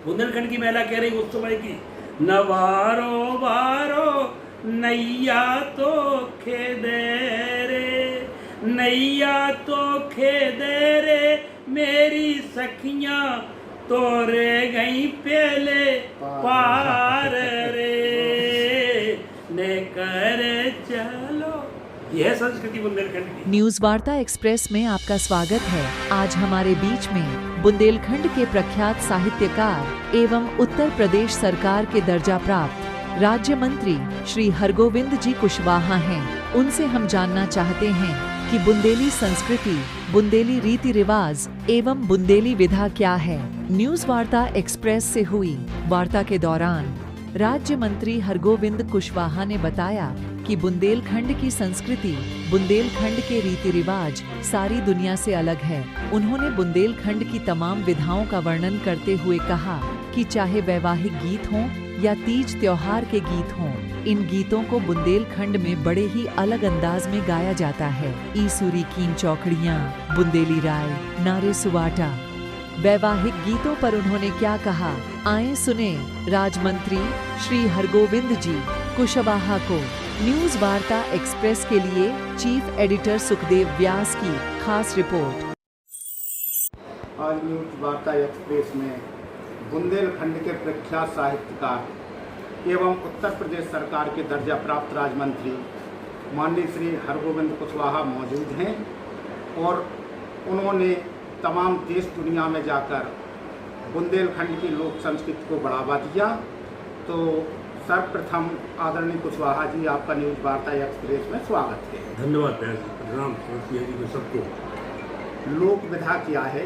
बुंदेलखंड की महिला कह रही उस समय की, नवारो वारो नैया तो खेदे रे, नैया तो खेदे रे मेरी सखियां तो रे गई पहले पार रे, ने कर चलो। यह संस्कृति बुंदेलखंड की। न्यूज वार्ता एक्सप्रेस में आपका स्वागत है। आज हमारे बीच में बुंदेलखंड के प्रख्यात साहित्यकार एवं उत्तर प्रदेश सरकार के दर्जा प्राप्त राज्य मंत्री श्री हरगोविंद जी कुशवाहा हैं। उनसे हम जानना चाहते हैं कि बुंदेली संस्कृति, बुंदेली रीति रिवाज एवं बुंदेली विधा क्या है। न्यूज वार्ता एक्सप्रेस से हुई वार्ता के दौरान राज्य मंत्री हरगोविंद कुशवाहा ने बताया कि बुंदेलखंड की संस्कृति, बुंदेलखंड के रीति रिवाज सारी दुनिया से अलग है। उन्होंने बुंदेलखंड की तमाम विधाओं का वर्णन करते हुए कहा कि चाहे वैवाहिक गीत हों या तीज त्योहार के गीत हों, इन गीतों को बुंदेलखंड में बड़े ही अलग अंदाज में गाया जाता है। ईसुरी कीन चौकड़ियाँ, बुंदेली राय, नारे सुवाटा। वैवाहिक गीतों पर उन्होंने क्या कहा, आए सुने राजमंत्री श्री हरगोविंद जी कुशवाहा को। न्यूज वार्ता एक्सप्रेस के लिए चीफ एडिटर सुखदेव व्यास की खास रिपोर्ट। आज न्यूज वार्ता एक्सप्रेस में बुंदेलखंड के प्रख्यात साहित्यकार एवं उत्तर प्रदेश सरकार के दर्जा प्राप्त राज्य मंत्री माननीय श्री हरगोविंद कुशवाहा मौजूद हैं और उन्होंने तमाम देश दुनिया में जाकर बुंदेलखंड की लोक संस्कृति को बढ़ावा दिया। तो सर्वप्रथम आदरणीय कुशवाहा जी, आपका न्यूज वार्ता एक्सप्रेस में स्वागत है। धन्यवाद प्रणाम जी को सबको। लोक विधा क्या है?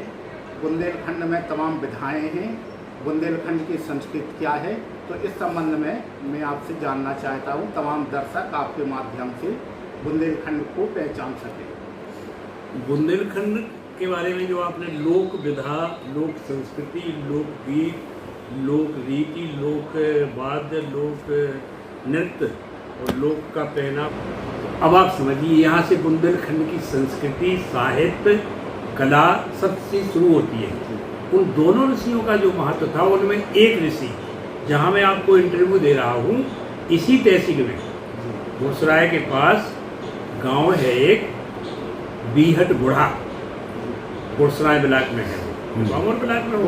बुंदेलखंड में तमाम विधाएं हैं। बुंदेलखंड की संस्कृति क्या है? तो इस संबंध में मैं आपसे जानना चाहता हूँ, तमाम दर्शक आपके माध्यम से बुंदेलखंड को पहचान सके। बुंदेलखंड के बारे में जो आपने लोक विधा, लोक संस्कृति, लोक गीत, लोक रीति, लोक वाद्य, लोक नृत्य और लोक का पहनावा, अब आप समझिए यहाँ से बुंदेलखंड की संस्कृति, साहित्य, कला सब चीज शुरू होती है। उन दोनों ऋषियों का जो महत्व था, उनमें एक ऋषि, जहाँ मैं आपको इंटरव्यू दे रहा हूँ, इसी तहसील में घुसराय के पास गांव है एक बीहट बुढ़ा, घुसराय ब्लॉक में है, बामोर ब्लॉक में।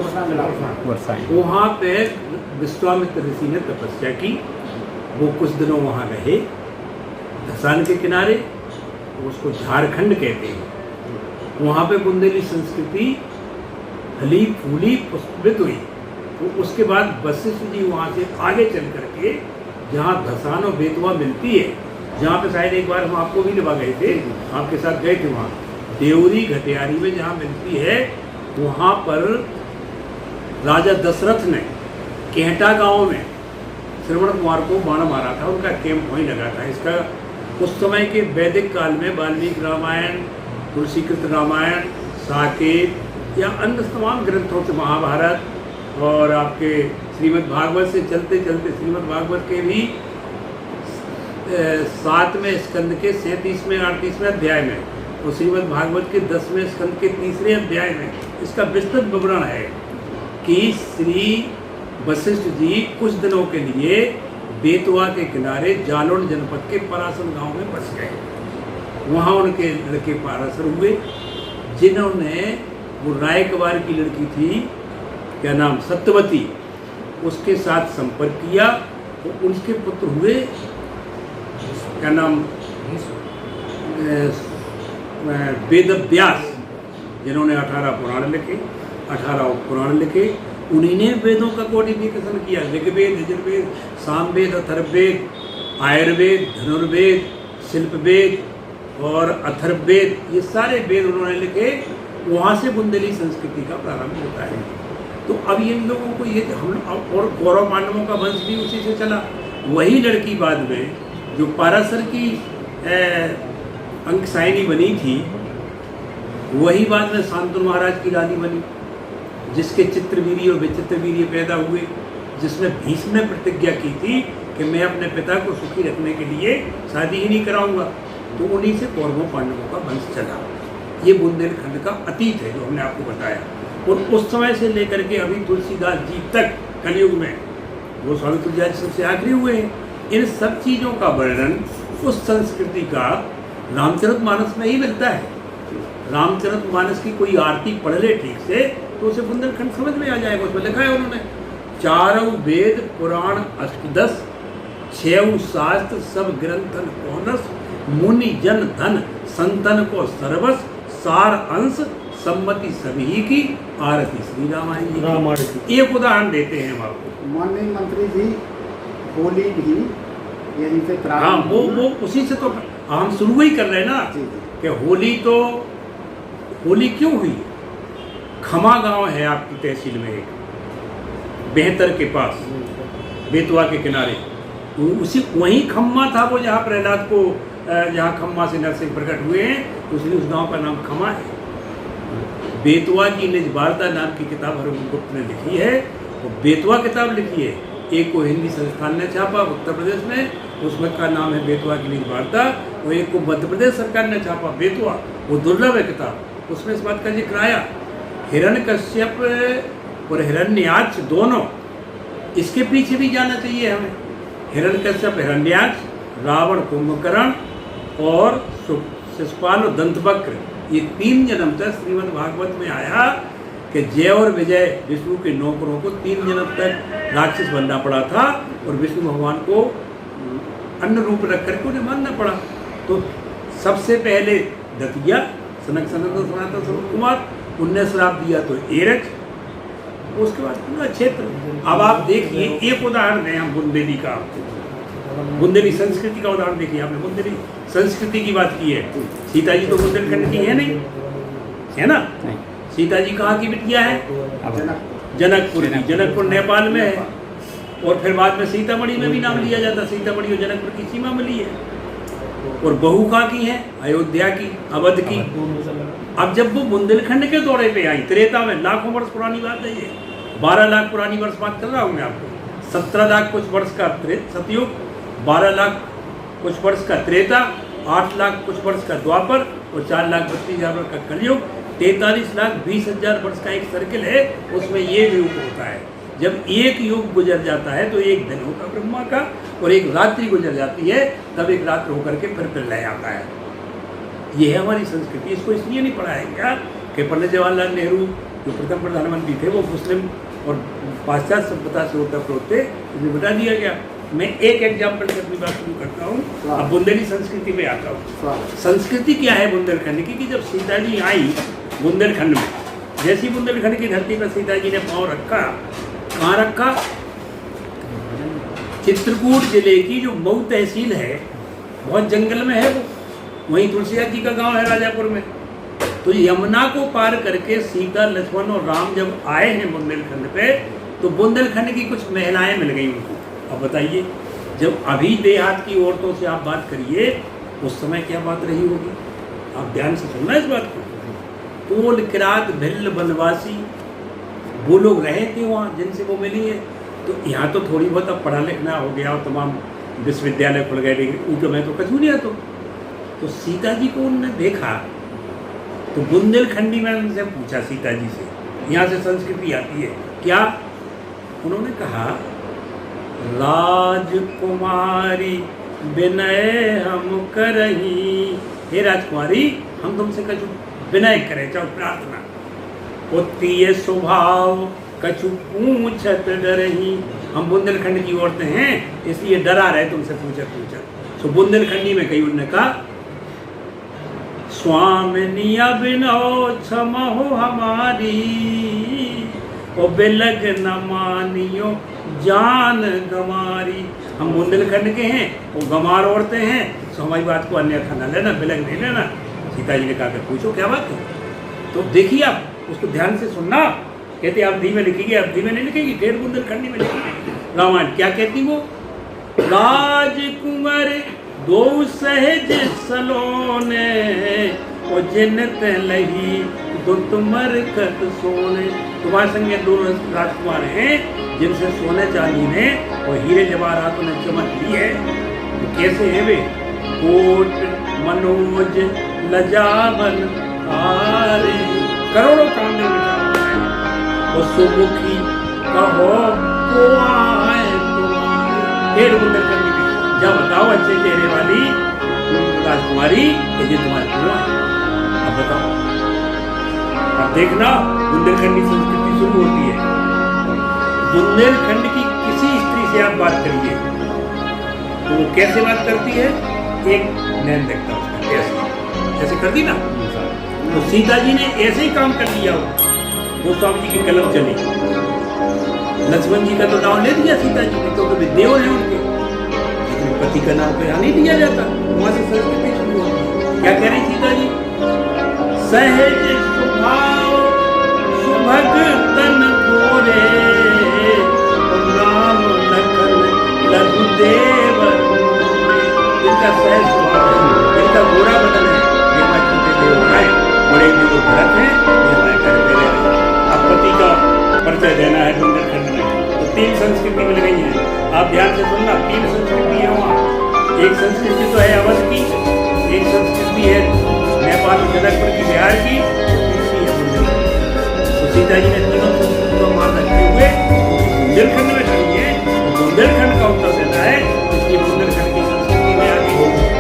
वहाँ पे विश्वामित्र ऋषि ने तपस्या की। वो कुछ दिनों वहाँ रहे धसान के किनारे, उसको झारखंड कहते हैं। वहाँ पे बुंदेली संस्कृति फली फूली पुष्पित हुई। तो उसके बाद वशिष्ठ जी वहाँ से आगे चल करके जहाँ धसान और बेतवा मिलती है, जहाँ पे शायद एक बार हम आपको भी निभा गए थे, आपके साथ गए थे, वहाँ देवरी घटियारी में जहाँ मिलती है, वहाँ पर राजा दशरथ ने केहटा गांव में श्रवण कुमार को बाण मारा था। उनका कैंप वहीं लगा था। इसका उस समय के वैदिक काल में वाल्मीकि रामायण, तुलसीकृत रामायण, साकेत या अन्य तमाम ग्रंथों से, महाभारत और आपके श्रीमद् भागवत से चलते चलते श्रीमद् भागवत के भी 7वें स्कंद के 37वें 38वें अध्याय में और श्रीमद् भागवत के 10वें स्कंद के 3रे अध्याय में इसका विस्तृत विवरण है कि श्री वशिष्ठ जी कुछ दिनों के लिए बेतवा के किनारे जालौन जनपद के परासर गांव में बस गए। वहाँ उनके लड़के परासर हुए, जिन्होंने वो रायकवार की लड़की थी, क्या नाम, सत्यवती, उसके साथ संपर्क किया। तो उनके पुत्र हुए, क्या नाम, वेदव्यास, जिन्होंने 18 पुराण लिखे, 18 पुराण लिखे। उन्हीं ने वेदों का कोडिफिकेशन किया। ऋग्वेद, यजुर्वेद, सामवेद, अथर्ववेद, आयुर्वेद, धनुर्वेद, शिल्पवेद और अथर्ववेद, ये सारे वेद उन्होंने लिखे। वहाँ से बुंदेली संस्कृति का प्रारंभ होता है। तो अब इन लोगों को ये हम और कौरव पांडवों का वंश भी उसी से चला। वही लड़की बाद में जो पराशर की अंकसायनी बनी थी, वही बाद में शांतनु महाराज की रानी बनी, जिसके चित्रवीर्य और विचित्रवीर्य पैदा हुए, जिसमें भीष्म ने प्रतिज्ञा की थी कि मैं अपने पिता को सुखी रखने के लिए शादी ही नहीं कराऊंगा। तो उन्हीं से कौरवों पांडवों का वंश चला। ये बुंदेलखंड का अतीत है जो हमने आपको बताया। और उस समय से लेकर के अभी तुलसीदास जी तक कलयुग में वो स्वामी तुलसीदास जी सबसे आखिरी हुए हैं। इन सब चीज़ों का वर्णन उस संस्कृति का रामचरितमानस में ही मिलता है। रामचरितमानस की कोई आरती पढ़ ले ठीक से तो उसे बुंदेलखंड समझ में आ जाएगा। उसमें लिखा है उन्होंने, चारों वेद पुराण अष्टदश, छह शास्त्र सब ग्रंथन कौनस, मुनि जन धन संतन को सर्वस, सार अंश सम्मति सभी की, आरती श्री रामायण जी। एक उदाहरण देते हैं हम आपको। माननीय मंत्री जी, होली भी यहीं से प्रारंभ। हाँ, वो उसी से तो हम शुरू ही कर रहे हैं ना कि होली क्यों हुई। खमा गांव है आपकी तहसील में, एक बेहतर के पास, बेतवा के किनारे, उसी वहीं खम्मा था वो जहाँ प्रहलाद को, जहाँ खम्मा से नरसिंह प्रकट हुए हैं, उसलिए उस गांव का नाम खमा है। बेतवा की निज वार्ता नाम की किताब हरगुप्त ने लिखी है, वो बेतवा किताब लिखी है। एक को हिंदी संस्थान ने छापा उत्तर प्रदेश में, उसमें का नाम है बेतवा की निज वार्ता, और एक को मध्य प्रदेश सरकार ने छापा बेतवा, वो दुर्लभ है किताब। उसमें इस बात का जिक्र आया, हिरण्यकश्यप और हिरण्याक्ष दोनों, इसके पीछे भी जाना चाहिए हमें। हिरण्यकश्यप हिरण्याक्ष, रावण कुंभकर्ण और शिशुपाल और दंतवक्र, ये 3 जन्म तक श्रीमद् भागवत में आया कि जय और विजय विष्णु के नौकरों को 3 जन्म तक राक्षस बनना पड़ा था और विष्णु भगवान को अन्न रूप रख करके उन्हें मानना पड़ा। तो सबसे पहले दतिया, सनक सनंदन सनातन सनत कुमार, उनने श्राप दिया तो एरच, उसके बाद पूरा क्षेत्र। अब आप देखिए, एक उदाहरण है हम बुंदेली का, बुंदेली संस्कृति का उदाहरण देखिए। आपने बुंदेली संस्कृति की बात की है, सीता जी तो बुंदेलखंड की है नहीं, है ना? सीता जी कहाँ की बिटिया है? जनकपुर की। जनकपुर नेपाल में है, और फिर बाद में सीतामढ़ी में भी नाम लिया जाता, सीतामढ़ी और जनकपुर की सीमा मिली है। और बहू कहाँ की है? अयोध्या की, अवध की। अब जब वो बुंदेलखंड के दौरे पे आई, त्रेता में, लाखों वर्ष पुरानी बात है ये, 12 लाख पुरानी वर्ष बात कर रहा हूँ मैं आपको। 17 लाख कुछ वर्ष का सतयुग, 12 लाख कुछ वर्ष का त्रेता, 8 लाख कुछ वर्ष का द्वापर और 4 लाख 32,000 वर्ष का कलयुग, 43 लाख 20,000 वर्ष का एक सर्किल है। उसमें ये युग होता है, जब एक युग गुजर जाता है तो एक दिन होगा ब्रह्मा का, और एक रात्रि गुजर जाती है तब एक रात्र होकर के फिर प्रलय आता है। ये है हमारी संस्कृति। इसको इसलिए नहीं पढ़ाया गया कि पंडित जवाहरलाल नेहरू जो प्रथम प्रधानमंत्री थे वो मुस्लिम और पाश्चात्य सभ्यता से ओतप्रोत थे, इसमें बता दिया गया। मैं एक एग्जाम्पल से अपनी बात शुरू करता हूँ, अब बुंदेली संस्कृति पे आता हूँ। संस्कृति क्या है बुंदेलखंड की, कि जब सीता जी आई बुंदेलखंड में, जैसी बुंदेलखंड की धरती पर सीता जी ने पाँव रखा, कहाँ रखा? चित्रकूट जिले की जो मऊ तहसील है, बहुत जंगल में है वो, वहीं तुलसीदास जी का गांव है राजापुर में। तो यमुना को पार करके सीता, लक्ष्मण और राम जब आए हैं बुंदेलखंड पे, तो बुंदेलखंड की कुछ महिलाएं मिल गई उनको। अब बताइए, जब अभी देहात की औरतों से आप बात करिए, उस समय क्या बात रही होगी? आप ध्यान से सुनना इस बात को। कोल किरात भिल्ल बनवासी, वो लोग रहे थे वहाँ जिनसे वो मिली है। तो यहाँ तो थोड़ी बहुत अब पढ़ा लिखना हो गया और तमाम विश्वविद्यालय खुल गए, उनके में तो कछू नहीं है। तो सीता जी को उन्होंने देखा, तो बुंदेलखंडी में उनसे पूछा सीता जी से, यहाँ से संस्कृति आती है क्या? उन्होंने कहा, राजकुमारी विनय हम करही, हे राजकुमारी हम तुमसे कछु विनय करें, चाहे प्रार्थना। उत्तीय स्वभाव कछु पूछत डरही, हम बुंदेलखंड की औरतें हैं इसलिए डरा रहे तुमसे पूछत। तो बुंदेलखंडी में कही, उन्होंने कहा, स्वामिनी अभिनव क्षमहो हमारी, ओ बिलग न मानियो जान गमारी। हम बुंदेलखंड के हैं, वो गमार औरतें हैं, तो हमारी बात को अन्यथा न लेना, बिलग नहीं लेना। सीता जी ने कहा, पूछो क्या बात है? तो देखिए आप उसको ध्यान से सुनना। कहते अवधि में लिखेगी, अवधि में नहीं लिखेगी, डेढ़ बुंदेलखंडी में लिखेगी। रामायण क्या कहती वो? राजकुमार दो सहज सलोने, और जिनत लही दुतमर कत सोने। तुम्हारे संगे 2 राजकुमार हैं जिनसे सोने चांदी ने और हीरे जवाहरातों ने चमक ली है। तो कैसे हैं वे? कोट मनोज लजावन आरे, करोड़ों काम में वो सुमुखी कहो को आए तुम्हारे। फिर बुंदेलखंड की जब बताओ अच्छे चेहरे वाली राजकुमारी ये तुम्हारे बुआ है। अब बताओ, अब देखना बुंदेलखंड की संस्कृति शुरू होती है। बुंदेलखंड की किसी स्त्री से आप बात करिए तो वो कैसे बात करती है, एक नैन देखता उसका कैसे, जैसे कर दी ना। तो सीता जी ने ऐसे ही काम कर लिया। गोस्वामी जी की कलम चली, लक्ष्मण जी का तो नाम ले दिया सीता जी ने, तो देव है उनके, लेकिन पति का नाम तो यहाँ नहीं दिया जाता। वहां से संस्कृति शुरू होती है। क्या कह रही सीता जी, सहज स्वभाव सुभग तन गोरे, राम लखन लघुदेव। इनका सहज स्वभाव है, इनका गोरा बदन है, ये हमारे छोटे देव हैं, बड़े देव भरत हैं, ये हमारे घर में रह रहे हैं। अब पति का परिचय देना है बुंदेलखंड में, तो 3 संस्कृति मिल गई है। आप ध्यान से सुनना, 3 संस्कृति है वहाँ। एक संस्कृति तो है अवध की, एक संस्कृति है नेपाल और जनकपुर की, बिहार की, तीसरी है बुंदेलखंड। तो सीता जी ने तीनों संस्कृति को मान रखते हुए बुंदेलखंड में खड़ी है, तो बुंदेलखंड का उत्तर देना है, इसलिए बुंदेलखंड की संस्कृति में आगे।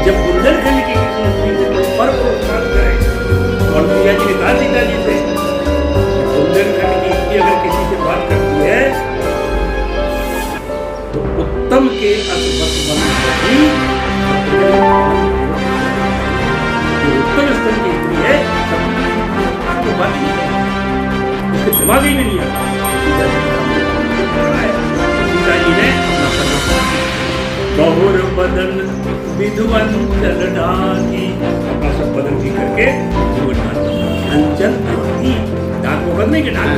जब बुंदेलखंड की किसी स्त्री से कोई फर्क प्राप्त करे, और भैया जी ने कहा सीता जी से, बुंदेलखंड की स्त्री अगर किसी से बात करती है तो उत्तम के उत्तम स्तर की स्त्री है, तो बात नहीं करेगी, उसके दिमाग ही में नहीं आता। सीता जी ने बहुर बदन विधुवन चल ढाकी, अपना सब बदन भी करके अंचल भक्ति डाक को करने के डाक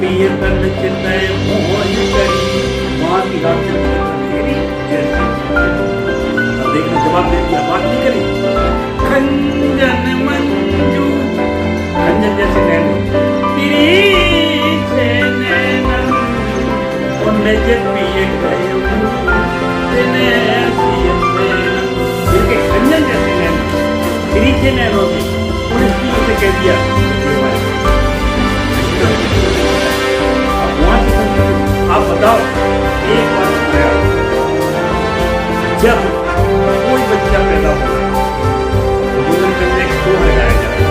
पिए तन चितय मोहि करी, वहां की बात अब देखना जवाब दे दिया, बात नहीं करी। खंजन मंजू, खंजन जैसे नैना, तिरछे नैना, उनमें जब पिए गए जिनके खंजन जैसे नैना, तिरछे नैनों से उन स्त्रियों से कह दिया। अब वहां से आप बताओ, एक बार बताया, जब कोई बच्चा पैदा हो तो बुजुर्ग में एक शोर लगाया जाता है,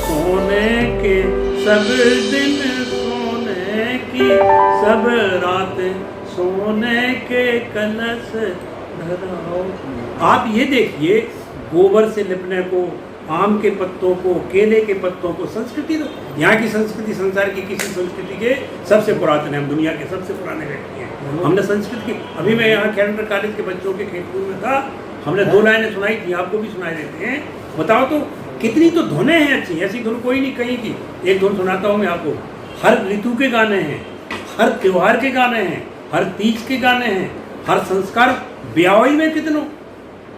सोने के सब दिन सोने की, सब रात सोने के कलश धराओ। आप ये देखिए, गोबर से लिपने को, आम के पत्तों को, केले के पत्तों को, संस्कृति तो यहाँ की संस्कृति संसार की किसी संस्कृति के सबसे पुरातन है। हम दुनिया के सबसे पुराने व्यक्ति हैं। हमने संस्कृत की, अभी मैं यहाँ कैलेंडर कॉलेज के बच्चों के खेतपुर में था, हमने 2 लाइनें सुनाई थी, आपको भी सुनाई देते हैं। बताओ तो कितनी तो धुनें हैं अच्छी, ऐसी धुन कोई नहीं कहीं की। एक धुन सुनाता हूँ मैं आपको। हर ऋतु के गाने हैं, हर त्योहार के गाने हैं, हर तीज के गाने हैं, हर संस्कार ब्याहई में कितनों,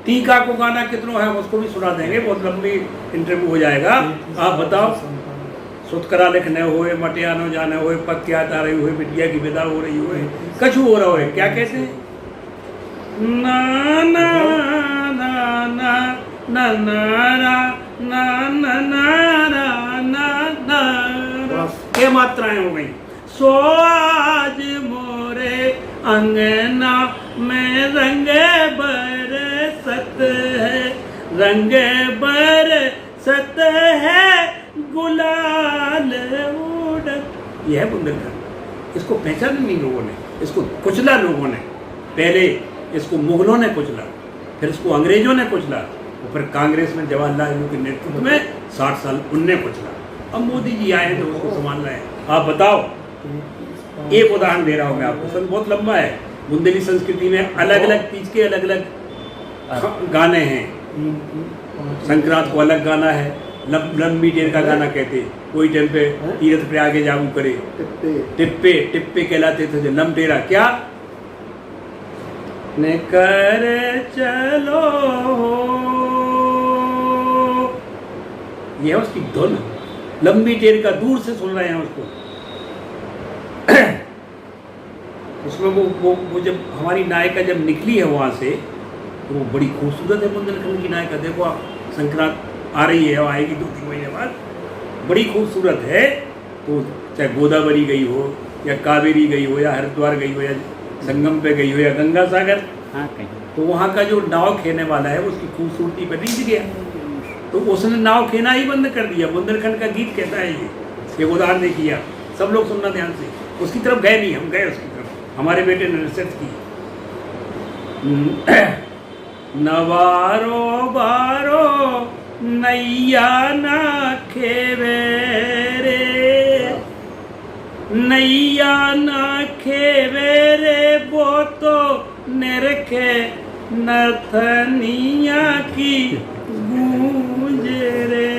टीका को गाना कितनों है, उसको भी सुना देंगे, बहुत लंबी इंटरव्यू हो जाएगा। आप बताओ, सुतकरा लिखने हुए, मटियानो जाने हुए, पत्तियात आ रही हुई, बिटिया की विदा हो रही हुए, कछु हो रहा है, क्या कहते हैं, ना ना ना ना ना ना ना ना ना ना ना, ये मात्राएं हो गई। सो आज मोरे अंगना में रंग बरसत है, रंग बरसत है, गुलाल उड़त। यह है बुंदेलखंड। इसको पहचाना नहीं लोगों ने, इसको कुचला लोगों ने। पहले इसको मुगलों ने कुचला, फिर इसको अंग्रेजों ने कुचला, और फिर कांग्रेस में जवाहरलाल नेहरू के नेतृत्व में 60 साल उनने कुचला। अब मोदी जी आए हैं तो उसको संभाल रहे हैं। आप बताओ, एक उदाहरण दे रहा हूँ मैं आपको, बहुत लंबा है। बुंदेली संस्कृति में अलग अलग तीज के अलग अलग गाने हैं। संक्रांत को अलग गाना है, लंबी टेर का गाना कहते, कोई टाइम पे तीर्थ पे आगे जागू करे, टिप्पे टिप्पे कहलाते थे। लम टेरा क्या ने कर चलो, यह उसकी धुन। लंबी टेर का दूर से सुन रहे हैं उसको। उसमें वो जब हमारी नायिका जब निकली है वहाँ से, तो वो बड़ी खूबसूरत है बुंदेलखंड की नायिका। देखो आप, संक्रांत आ रही है और आएगी 2-3 महीने बाद, बड़ी खूबसूरत है। तो चाहे गोदावरी गई हो या कावेरी गई हो या हरिद्वार गई हो या संगम पे गई हो या गंगा सागर, हाँ कहीं तो वहाँ का जो नाव खेने वाला है उसकी खूबसूरती पर रीझ गया, तो उसने नाव खेना ही बंद कर दिया। बुंदेलखंड का गीत कहता है ये उदाहरण देखिए आप, सब लोग सुनना ध्यान से। उसकी तरफ गए नहीं, हम गए उसकी तरफ, हमारे बेटे ने रिसर्च की। नवारो बारो नैया ना खेवे रे, नैया ना खेवे रे, वो तो निरखे नथनिया की गूंज रे,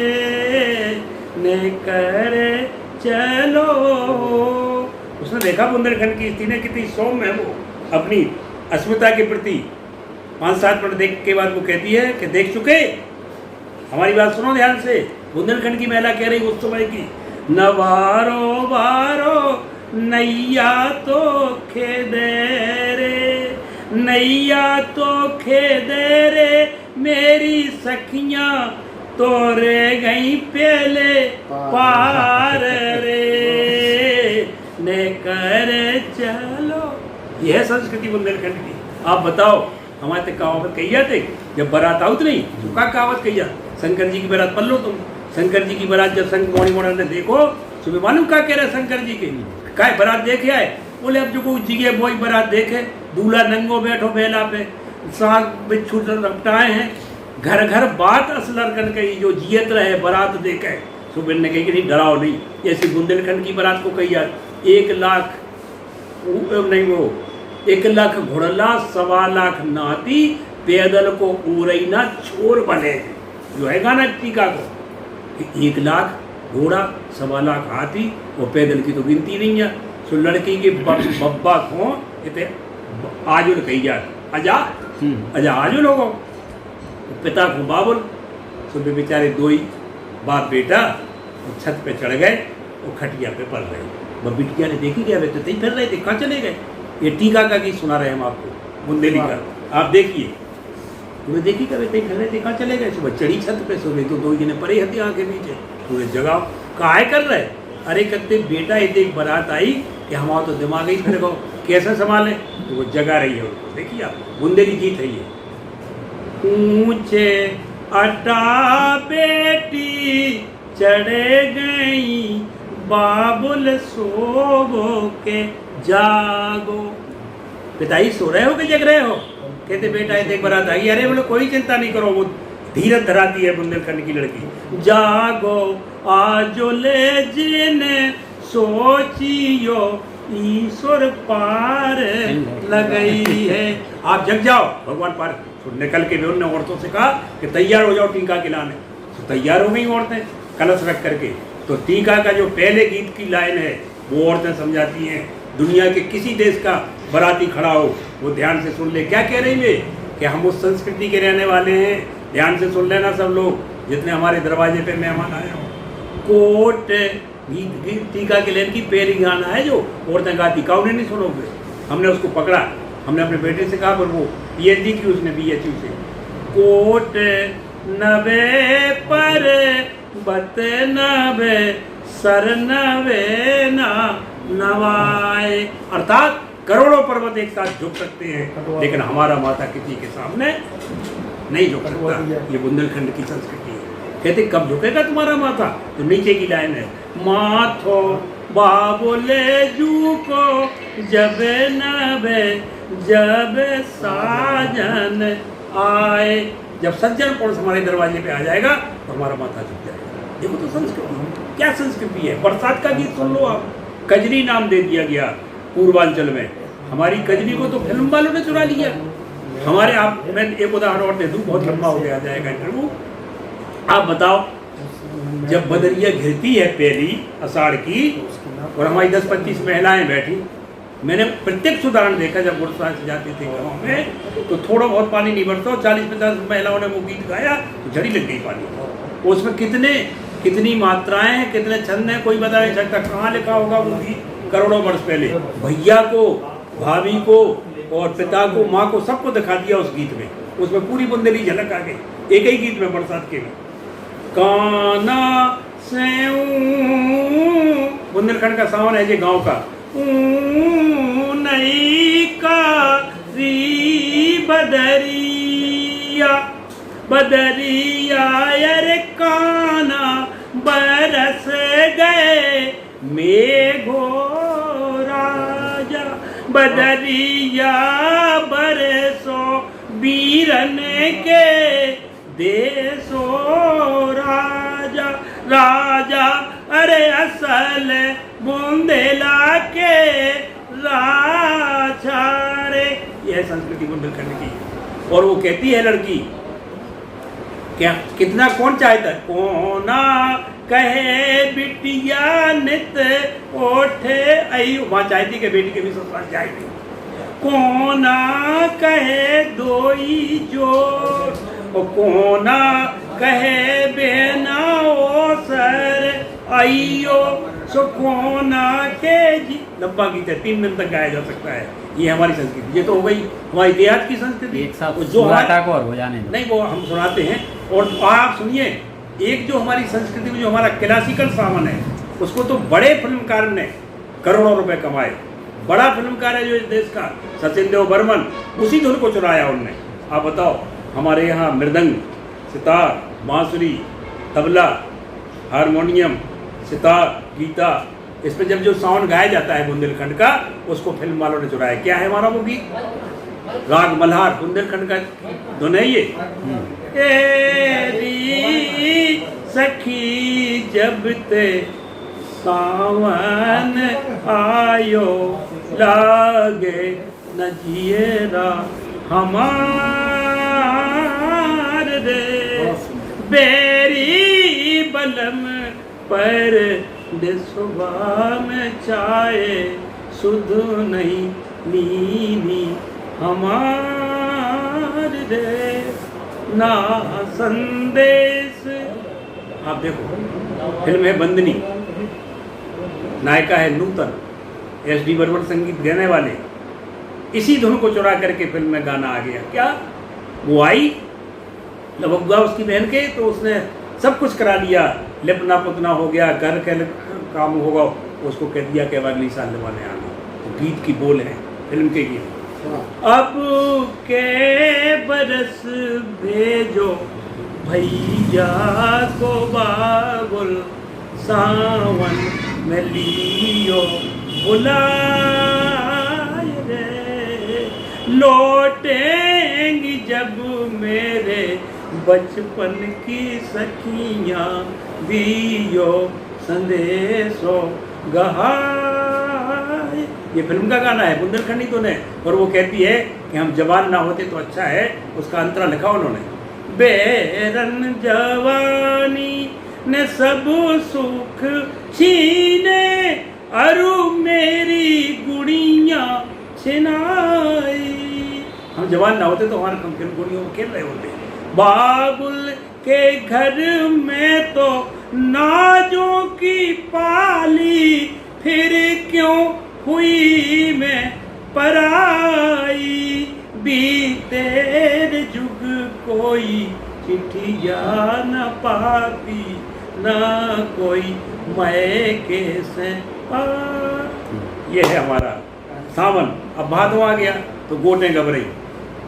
ने करे चलो। उसने देखा बुंदेलखंड की स्थिति ने कितनी सौम्य है वो अपनी अस्मिता के प्रति। 5-7 मिनट देख के बाद वो कहती है कि देख चुके, हमारी बात सुनो ध्यान से। बुंदेलखंड की महिला कह रही उस समय की, नवारो बारो नैया तो खेदे रे, नैया तो खेदे रे, मेरी सखियां तो रे गई पहले पार रे, ने कर चलो। यह है संस्कृति बुंदेलखंड की। आप बताओ, हमारे तक कहावत कही जाते जब बारात आउत नहीं तो क्या कहावत कही जा, शंकर जी की बारात पढ़ लो तुम। शंकर जी की बारात जब संग मोड़ी मोड़ा ने देखो, सुबह मालूम क्या कह रहे शंकर जी के, क्या बारात देखे आए? बोले अब जो कोई जिगे बोई बारात देखे, दूल्हा नंगो बैठो बेला पे, साग बिच्छू रपटाए हैं, घर घर बात असलर कर गई, जो जियत रहे बारात देखे। सुबह ने कही कि नहीं डराओ नहीं, ऐसी बुंदेलखंड की बारात को कही जाए 1 लाख नहीं, वो 1 लाख घोड़ला 1.25 लाख नाती, पैदल को उरैना छोर बने, जो है गाना टीका को। 1 लाख घोड़ा 1.25 लाख हाथी, वो पैदल की तो गिनती नहीं है। सो लड़की के बब्बा को इतने आजुल कही जाए, अजा अजा आजुल होगो, पिता को बाबुल। सुबह बेचारे 2 ही बाप बेटा छत पे चढ़ गए, वो खटिया पे पड़ रहे। वह बिटिया ने देखी गया, वे तो नहीं फिर रहे थे, कहाँ चले गए? ये टीका का गीत सुना रहे हम आपको बुंदेली का, आप देखिए। तुम्हें देखी कभी तई फिर रहे थे, कहाँ चले गए? सुबह चढ़ी छत पे, सुबह तो 2 जने परे हथे आके नीचे, पूरे जगह काहे कर रहे? अरे कहते बेटा ये एक बारात आई कि हमारा तो दिमाग ही फिर गो, कैसे संभालें? तो वो जगा रही है उनको। देखिए आप, बुंदेली गीत है ये। ऊंचे अटा बेटी चढ़े गई, बाबुल सोवो के जागो। पिताई सो रहे हो कि जग रहे हो? कहते बेटा ये देख बारात आई। अरे बोले कोई चिंता नहीं करो, वो धीरज धराती है बुंदेलखंड की लड़की। जागो आजो ले जिने सोचियो, ईश्वर पार लगई है। आप जग जाओ, भगवान पार। तो निकल के भी उन्होंने औरतों से कहा कि तैयार हो जाओ टीका के लाने। तो तैयार हो गई औरतें कलश रख करके। तो टीका का जो पहले गीत की लाइन है वो औरतें समझाती हैं। दुनिया के किसी देश का बाराती खड़ा हो, वो ध्यान से सुन ले क्या कह रही है, कि हम उस संस्कृति के रहने वाले हैं। ध्यान से सुन लेना सब लोग, जितने हमारे दरवाजे पे मेहमान आए हो। कोट गीत टीका के लेन की पहली गाना है जो औरतें गाती, काउने नहीं सुनोगे। हमने उसको पकड़ा, हमने अपने बेटे से कहा, पर वो PhD की उसने BHU से। कोट नवे पर बत नवे सर नवे ना नवाए, अर्थात करोड़ों पर्वत एक साथ झुक सकते हैं, लेकिन हमारा माथा किसी के सामने नहीं झुक सकता। ये बुंदेलखंड की संस्कृति है। कहते कब झुकेगा तुम्हारा माथा? तो नीचे की लाइन है, माथो बाबुले जू को जब नवे जब साजन आए। जब सज्जन पुरुष हमारे दरवाजे पे आ जाएगा तो हमारा माथा झुक जाएगा। देखो तो संस्कृति क्या संस्कृति है। बरसात का गीत सुन लो आप, कजरी नाम दे दिया गया पूर्वांचल में। हमारी कजरी को तो फिल्म वालों ने चुरा लिया। हमारे आप, मैं एक उदाहरण और दे दूँ, बहुत लंबा हो गया जाएगा इंटरव्यू। आप बताओ, जब बदरिया घिरती है पहली आषाढ़ की और हमारी 10-25 महिलाएं बैठी, मैंने प्रत्यक्ष उदाहरण देखा। जब गुरुद्वारा से जाते थे गाँव में तो थोड़ा बहुत पानी नहीं बरता, 40-50 महिलाओं ने वो गीत गाया तो झड़ी लग गई पानी। उसमें कितनी मात्राएं हैं, कितने छंद हैं, कोई बता नहीं सकता। कहाँ लिखा होगा वो गीत करोड़ों वर्ष पहले। भैया को, भाभी को, और पिता को, माँ को, सबको दिखा दिया उस गीत में। उसमें पूरी बुंदेली झलक आ गई एक ही गीत में, बरसात के में। काना से बुंदेलखंड का सावन है जी गांव का। नई का री बदरिया बदरिया यार काना बरस गए मेघो राजा बदरिया बरसो बीरन के देसो राजा राजा अरे असल बुंदेला के राजा रे। यह संस्कृति बुंदेलखंड की। और वो कहती है लड़की, क्या कितना कौन चाहता है, कोना कहे बिटिया नित ओठे आई। वहाँ चाहती कि बेटी के भी ससुराल जाएगी। कोना कहे दोई जोर, कोना कहे बेना ओ सर आइयो सो कोना के जी। लंबा गीत है, 3 दिन तक गाया जा सकता है। ये हमारी संस्कृति, ये तो हो गई हमारी देहात की संस्कृति। एक साथ जो को और हो जाने नहीं, वो हम सुनाते हैं। और आप सुनिए, एक जो हमारी संस्कृति में जो हमारा क्लासिकल सावन है, उसको तो बड़े फिल्मकार ने करोड़ों रुपए कमाए। बड़ा फिल्मकार है जो इस देश का, सचिन देव बर्मन, उसी धुन को चुराया उनने। आप बताओ, हमारे यहाँ मृदंग, सितार, बांसुरी, तबला, हारमोनियम, सितार, गीता, इसमें जब जो साउंड गाया जाता है बुंदेलखंड का, उसको फिल्म वालों ने चुराया। क्या है हमारा वो गीत? राग मल्हार, बुंदेलखंड का धुन है ये। तेरी सखी जब ते सावन आयो लागे न जियरा हमार रे, बेरी बलम पर देशवा में चाहे सुध नहीं नीनी हमार रे ना संदेश। आप देखो, फिल्म है बंदनी, नायिका है नूतन, एस.डी. बर्मन संगीत गाने वाले। इसी धुन को चुरा करके फिल्म में गाना आ गया। क्या वो आई लबुआ उसकी बहन के, तो उसने सब कुछ करा लिया, लिपना पुतना हो गया, घर के काम होगा, उसको कह दिया कि अब अगली साल निभाने आना। तो गीत की बोल है, फिल्म के गीत। अब के बरस भेजो भैया को बाबुल सावन में लियो बुलाए रे, लौटेंगी जब मेरे बचपन की सखियाँ दियो संदेशो गहाए। ये फिल्म का गाना है, बुंदेलखंडी तो ने। और वो कहती है कि हम जवान ना होते तो अच्छा है, उसका अंतरा लिखा उन्होंने। बेरन जवानी ने सब सुख छीने, अरु मेरी गुड़िया छिनाई। हम जवान ना होते तो हमारे कम गुड़ियों में खेल रहे होते। बाबुल के घर में तो नाजों की पाली, फिर क्यों हुई मैं पराई। बीते जुग कोई चिट्ठिया न पाती, न कोई मैं कैसे पा। ये है हमारा सावन। अब भादो आ गया तो गोटे घबराई,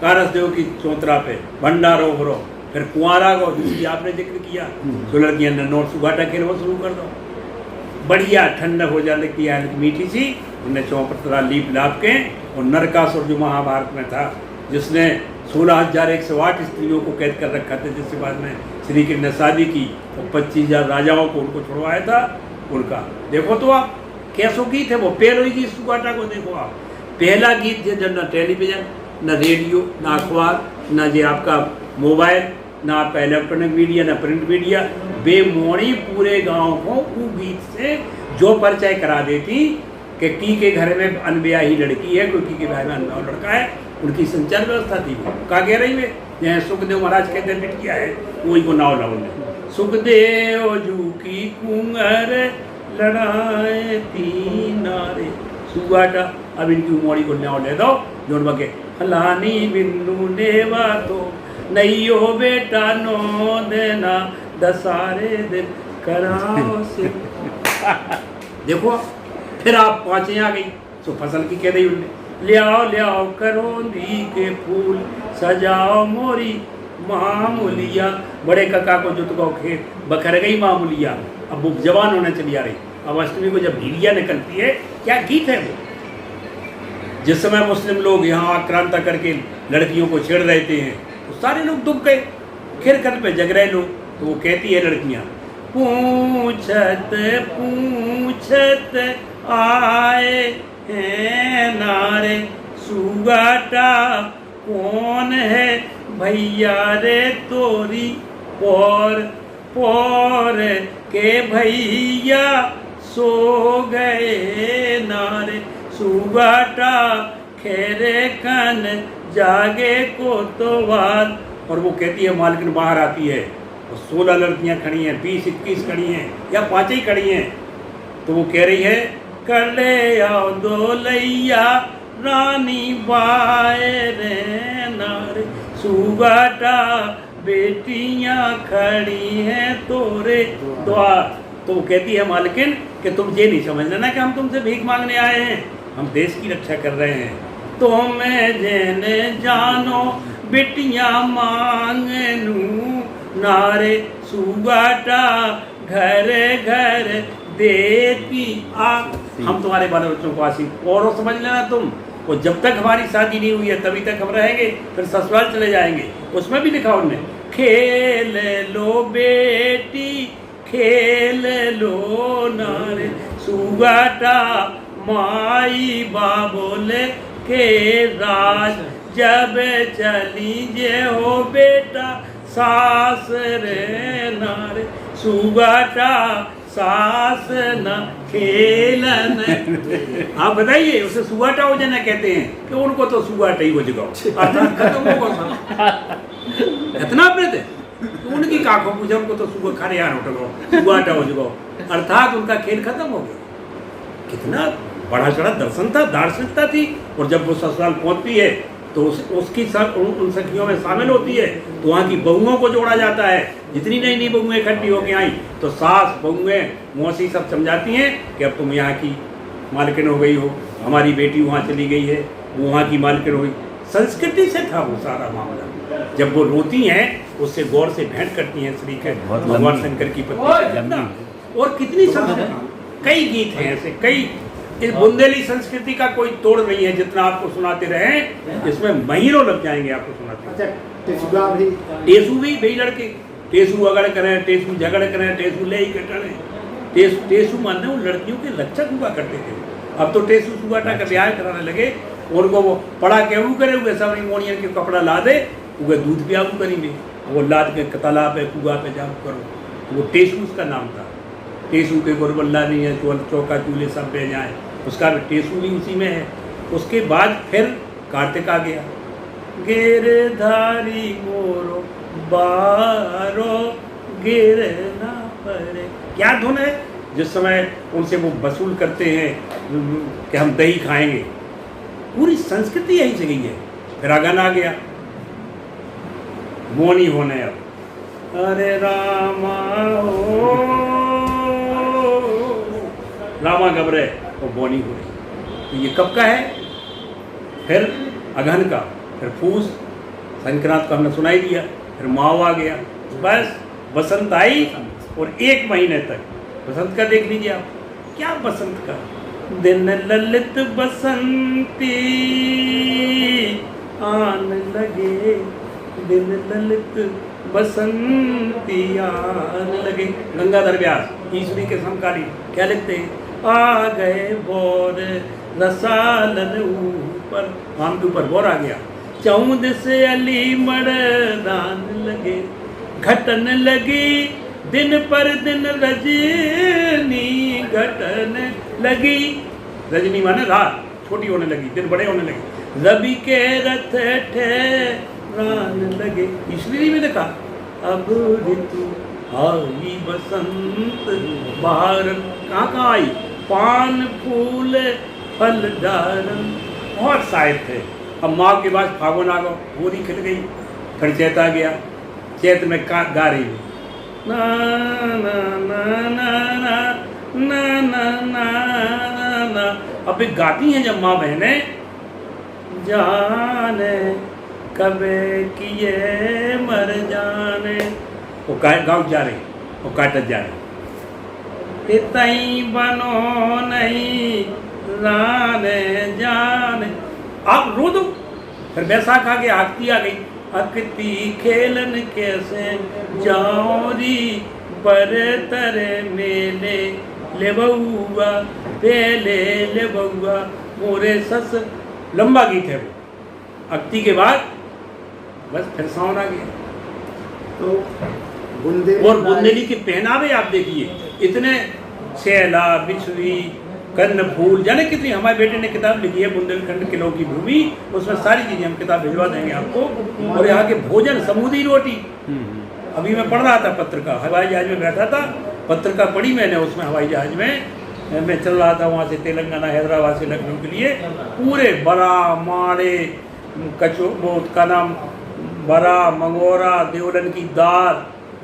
कारस देव की चौतरा पे भंडारो भरो, फिर कुंवारा को जिसकी आपने जिक्र किया, तो लड़कियां नोट सुगाटा खेलना शुरू कर दो। बढ़िया ठंडक हो जाने की मीठी सी, उन्हें चौपतरा लीप लाप के। और नरकासुर जो महाभारत में था, जिसने 16,108 स्त्रियों को कैद कर रखा था, जिसके बाद में श्री कृष्ण ने शादी की और 25,000 राजाओं को उनको छुड़वाया था। उनका देखो तो आप कैसो गीत है वो, पहलो ही गीत सुगाटा को देखो आप। पहला गीत है जब न टेलीविजन, न रेडियो, न अखबार, न जे आपका मोबाइल, न आपका इलेक्ट्रॉनिक मीडिया, न प्रिंट मीडिया, बेमोड़ी पूरे गांव को वो गीत से जो परिचय करा देती कि की के घर में अनब्याही लड़की है, कोई की के घर में अनब्याह लड़का है, उनकी संचार व्यवस्था थी। कहा कह रही है, जहाँ सुखदेव महाराज कहते हैं बिटिया है, वही को नाव लाओ ने सुखदेव जू की कुंगर लड़ाए तीन नारे सुगाटा। अब इनकी मोड़ी को नाव ले दो, जोन बके फलानी बिंदु नेवा तो नैयो बेटा नो देना दसारे दिन कराओ से। देखो फिर आप पाँचें आ गई तो फसल की कह रही उनने, ले आओ करोंदी के फूल सजाओ मोरी मामूलिया। बड़े काका को जुत को खेत बखर गई मामूलिया। अब वो जवान होने चली आ रही। अब अष्टमी को जब भीलिया निकलती है, क्या गीत है वो। जिस समय मुस्लिम लोग यहाँ आक्रांता करके लड़कियों को छेड़ रहे थे तो सारे लोग दुख गए, खिरकत पे जग रहे लोग। तो वो कहती है लड़कियाँ, पूछत पूछत आए हैं नारे सुगाटा कौन है भैया रे तोरी पोर पोर के भैया सो गए नारे सुगाटा खेरे कन जागे को तो वार। और वो कहती है, मालकिन बाहर आती है और 16 लड़कियां खड़ी हैं, 20-21 खड़ी हैं या 5 ही खड़ी हैं। तो वो कह रही है, कर ले आओ दो लैया रानी बाए रे नारे सुगाटा बेटियां खड़ी हैं तोरे द्वार। तो वो कहती है, मालकिन कि तुम ये नहीं समझ लेना कि हम तुमसे भीख मांगने आए हैं, हम देश की रक्षा कर रहे हैं। तो मैं जेने जानो बेटियां मांगनू नारे सुगाटा घर घर देती आ। हम तुम्हारे बाल बच्चों को आसी और समझ लेना तुम, और जब तक हमारी शादी नहीं हुई है तभी तक हम रहेंगे, फिर ससुराल चले जाएंगे। उसमें भी लिखा उन्होंने, खेल लो बेटी खेल लो नारे सुगाटा माई बाबोले के राज जब चली जे हो बेटा सास रे नारे सुगाटा सास न खेलन। आप बताइए, उसे सुगाटा हो जाना कहते हैं कि उनको तो सुगाटा ही हो जगाओ, खत्म होगा इतना प्रेत है। तो उनकी काखों पूछा, उनको तो सुबह खाने यार उठो सुगाटा हो जगाओ, अर्थात उनका खेल खत्म हो गया। कितना बड़ा चढ़ा दर्शन था, दार्शनिकता थी। और जब वो ससुराल पहुंचती है तो उसकी सब उन सखियों में शामिल होती है, तो वहाँ की बहुओं को जोड़ा जाता है। जितनी नई नई बहुएं इकट्ठी होकर आई तो सास बहुएं मौसी सब समझाती हैं कि अब तुम यहाँ की मालकिन हो गई हो, हमारी बेटी वहाँ चली गई है, वो वहाँ की मालकिन हो गई। संस्कृति से था वो सारा मामला। जब वो रोती हैं उससे गौर से भेंट करती हैं श्री के भगवान शंकर की पत्नी। और कितनी संस्कृति, कई गीत हैं ऐसे, कई। इस बुंदेली संस्कृति का कोई तोड़ नहीं है, जितना आपको सुनाते रहे इसमें महीनों लग जाएंगे आपको सुनाते। टेसू भी भाई लड़के टेसू अगड़ करें, टेसू झगड़ करें, टेसू ले ही कटें। टेसू मानने वो लड़कियों के रक्षक हुआ करते थे। अब तो टेसू सुगाटा का ब्याह कराने लगे, उनको वो पड़ा केवू करे हुए सब मोनियन के कपड़ा ला दे, वो दूध पियाऊ करेंगे, वो लाद के तालाब पे कुआ पे जाओ करो। वो टेसू उसका नाम था। टेसू के गोरबल्ला नहीं है, चौका चूल्हे सब बह जाए, उसका टेसू भी उसी में है। उसके बाद फिर कार्तिक आ गया, गिरधारी मोरो बारो गिरना पड़े। क्या धुन है, जिस समय उनसे वो वसूल करते हैं कि हम दही खाएंगे। पूरी संस्कृति यही से गई है। फिर आगन आ गया, मोनी होने। अब अरे रामा हो रामा घबरे वो बोनी हो रही। तो ये कब का है? फिर अगहन का, फिर फूस, संक्रांत का हमने सुनाई दिया, फिर माव आ गया, बस बसंत आई। और 1 महीने तक बसंत का देख लीजिए आप, क्या बसंत का दिन ललित बसंती आन लगे, दिन ललित बसंती आन लगे। गंगाधर व्यास ईश्वरी के समकालीन क्या लिखते हैं, आ गए बोर रसालन ऊपर, आम के ऊपर बोर आ गया। चौंद से अली मर्दान लगे, घटन लगी दिन पर दिन रजनी घटन लगी। रजनी माने रात छोटी होने लगी, दिन बड़े होने लगे। रवि के रथ ठहरान लगे। ईश्वरी में देखा, अब ऋतु आई बसंत बाहर, कहाँ आई, पान फूल फल डारन। और साहित्य है, अब माघ के बाद फागुन आ गया, होली खिल गई, फिर चैत आ गया, चैत में गा रही है ना ना ना ना ना ना ना ना ना। अब गाती हैं जब माँ बहनें, जाने कबे किए मर जाने, वो गाँव जा रही, वो काटत जा रही, तई बनो नहीं लाने जाने। आप रो दो, फिर बैसाख आ गया, आगती आ गई, अकती खेलन कैसे जाऊरी पर तरे मेले ले बउआ पेले ले बउआ मोरे सस। लंबा गीत है वो। अक्ति के बाद बस फिर सावन आ गया। तो बुंदेली और बुंदेली के पहनावे आप देखिए, इतने शैला बिछुई कन्न फूल, जाने कितनी। हमारे बेटे ने किताब लिखी है बुंदेलखंड किलों की भूमि, उसमें सारी चीजें हम किताब भिजवा देंगे आपको। और यहाँ के भोजन, समुद्री रोटी। अभी मैं पढ़ रहा था पत्रिका, हवाई जहाज में बैठा था, पत्रिका पढ़ी मैंने, उसमें हवाई जहाज में मैं चल रहा था वहाँ से तेलंगाना हैदराबाद से लखनऊ के लिए। पूरे बड़ा माड़े कचो वो का नाम बड़ा मंगोरा देवलन की दाल,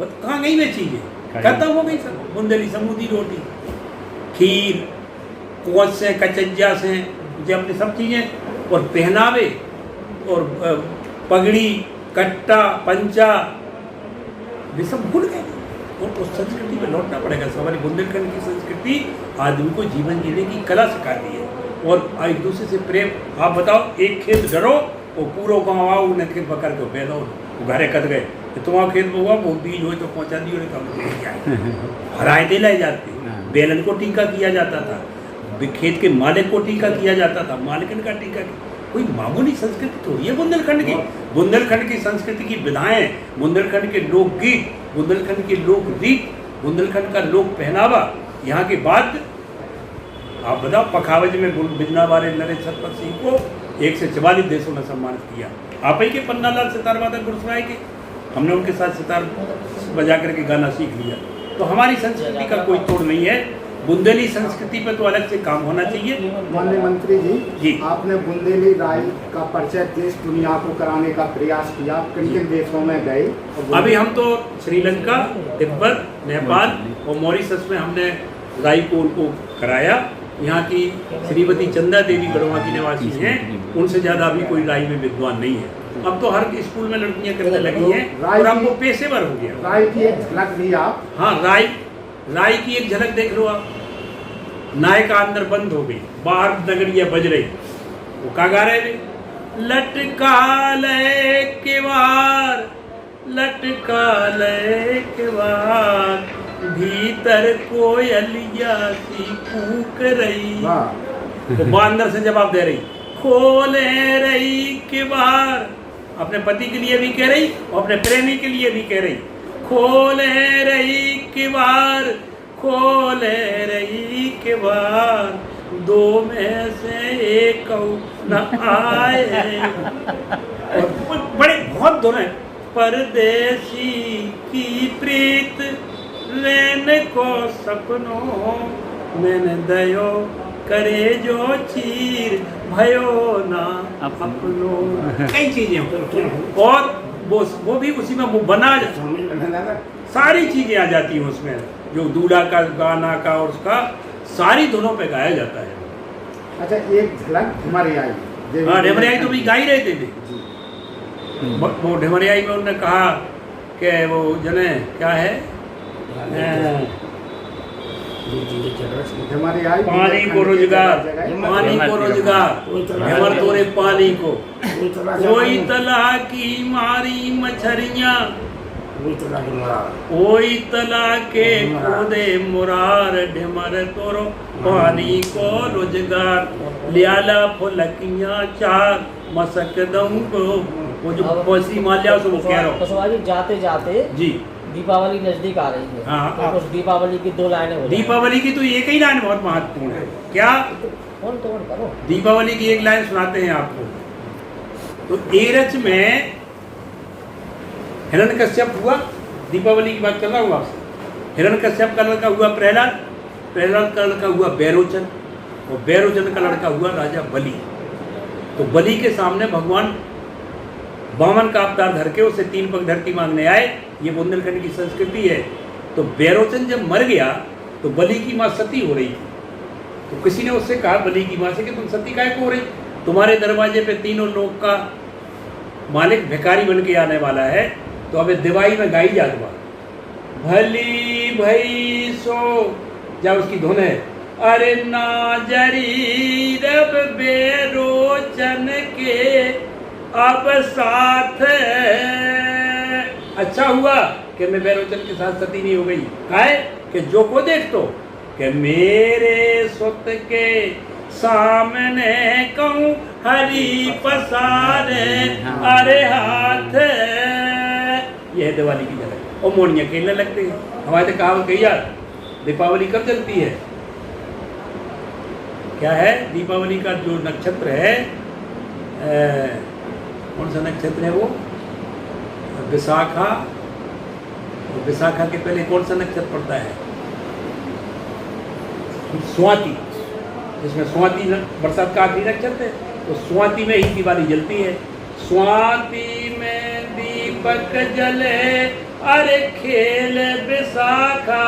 कहाँ गई वे चीज़ें, खत्म हो गई सब। बुंदेली समुद्री रोटी, खीर, कोच से कचज्जा से, जो अपनी सब चीज़ें। और पहनावे और पगड़ी कट्टा पंचा, ये सब भूल गए। और उस संस्कृति पे लौटना पड़ेगा। हमारी बुंदेलखंड की संस्कृति आदमी को जीवन जीने की कला सिखाती है, और एक दूसरे से प्रेम। आप बताओ, एक खेत डरो और पूरा गाँव आओ, उन्हें खेत पकड़ के बेदो, वो घरे कद गए, तुम्हारा खेत में हुआ वो बीज हो तो पहुँचा दियो, हराए दे लाई जाती, बेलन को टीका किया जाता था, खेत के मालिक को टीका किया जाता था, मालिकन का टीका। कोई मामूली संस्कृति थोड़ी है बुंदेलखंड की। बुंदेलखंड की संस्कृति की विधाएं, बुंदेलखंड के लोकगीत, बुंदेलखंड के लोक रीत, बुंदेलखंड का लोक पहनावा। यहाँ के बाद आप बताओ, पखावज में बिजना वाले नरेश छत्रपति सिंह को 1 से 44 देशों ने सम्मानित किया। आप ही के पन्नालाल सितार वादक गुरसराय के, हमने उनके साथ सितार बजा करके गाना सीख लिया। तो हमारी संस्कृति का कोई तोड़ नहीं है। बुंदेली संस्कृति पे तो अलग से काम होना चाहिए। माननीय मंत्री जी, जी, आपने बुंदेली राय का परिचय देश दुनिया को कराने का प्रयास किया, किन किन देशों में गए? अभी हम तो श्रीलंका, तिब्बत, नेपाल और मॉरिशस में हमने राई को उनको कराया। यहाँ की श्रीमती चंदा देवी गढ़वा की निवासी हैं, उनसे ज़्यादा अभी कोई राई में विद्वान नहीं है। अब तो हर स्कूल में लड़कियाँ करने लगी हैं और अब वो पेशेवर हो गया। राय की एक झलक दी आप। हाँ, राई की एक झलक देख लो आप। नायका अंदर बंद हो गई, बाहर नगरिया बज रही, वो क्या गा रहे थे? लटका ले केवार, लटका ले केवार, भीतर कोयलिया सी कूक रही। वो अंदर से जवाब दे रही, खोले रही केवार, अपने पति के लिए भी कह रही और अपने प्रेमी के लिए भी कह रही, खोले रही केवार, खोले रही केवार, दो में से एक न आए। और बड़े बहुत दोनों हैं। परदेसी की प्रीत लेन को सपनों, मैंने दयो करे जो चीर भयो ना अपनो। कई चीजें और वो भी उसी में वो बना सारी चीजें आ जाती हैं उसमें, जो दूल्हा का गाना का और उसका सारी धुनों पे गाया जाता है। अच्छा, एक झलक ढमरियाई। हाँ, ढमरियाई तो भी गा ही रहे थे। वो ढमरियाई में उन्होंने कहा कि वो जने क्या है, पानी को रोजगार, पानी को रोजगार, ढमर तोरे पानी को, कोई तला की मारी मछरियाँ, ओई तला के खोदे मुरार, ढमर तोरो पानी को रोजगार, लियाला फुलकियाँ चार मसक दम को। वो जो पोसी माल्या से वो कह रहा हूँ। जाते जाते जी, दीपावली नजदीक आ रही है। हाँ, तो उस दीपावली की 2 लाइनें हो। दीपावली की तो एक ही लाइन बहुत महत्वपूर्ण है। क्या? कौन करो। दीपावली की एक लाइन सुनाते हैं आपको। तो एरच में हिरण्यकश्यप हुआ, दीपावली की बात कर रहा हूँ आपसे। हिरण्यकश्यप का लड़का हुआ प्रहलाद, प्रहलाद का लड़का हुआ बैरोचन, और बैरोचन का लड़का हुआ राजा बलि। तो बलि के सामने भगवान वामन का अवतार धर के उसे 3 पग धरती मांगने आए। ये बुंदेलखंड की संस्कृति है। तो बैरोचन जब मर गया तो बलि की माँ सती हो रही थी। तो किसी ने उससे कहा बलि की माँ से कि तुम सती काहे को हो रही, तुम्हारे दरवाजे पे तीनों लोक का मालिक भिखारी बन के आने वाला है। तो अब दिवाई में गाई जात बा, भली भई सो, जब उसकी धुन है, अरे नाजरी रब बेरोचन के अब साथ। अच्छा हुआ कि मैं बैरोचन के साथ सती नहीं हो गई। काहे कि जो को देख तो कि मेरे सुत के सामने कहूँ हरी पसारे अरे हाथ। यह दिवाली की जगह और मोड़ियाँ खेलने लगते हैं। हमारे तो कहावत कही यार, दीपावली कब चलती है? क्या है दीपावली का जो नक्षत्र है, कौन सा नक्षत्र है वो? विशाखा। विशाखा के पहले कौन सा नक्षत्र पड़ता है? स्वाति, जिसमें स्वाति बरसात का आखिरी नक्षत्र है। तो स्वाति में ही दिवाली जलती है। स्वाति में दीपक जले अरे खेल विशाखा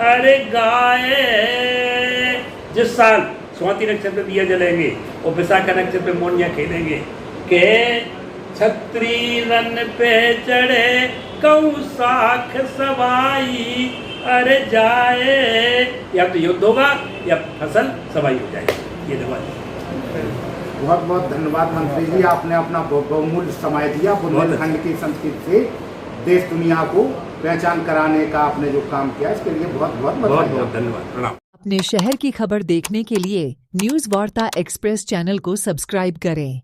अरे गाए। जिस साल स्वाति नक्षत्र दिया जलेंगे और विशाखा नक्षत्र पे मोनिया खेलेंगे के छत्री रन पे चढ़े कऊ साख सवाई अरे जाए। या तो युद्ध होगा या फसल सवाई हो जाएगी। ये दिवाली। बहुत बहुत धन्यवाद मंत्री जी, आपने अपना बहुमूल्य समय दिया। बुंदेलखंड की संस्कृति से देश दुनिया को पहचान कराने का आपने जो काम किया, इसके लिए बहुत बहुत धन्यवाद। प्रणाम। अपने शहर की खबर देखने के लिए न्यूज़ वार्ता एक्सप्रेस चैनल को सब्सक्राइब करें।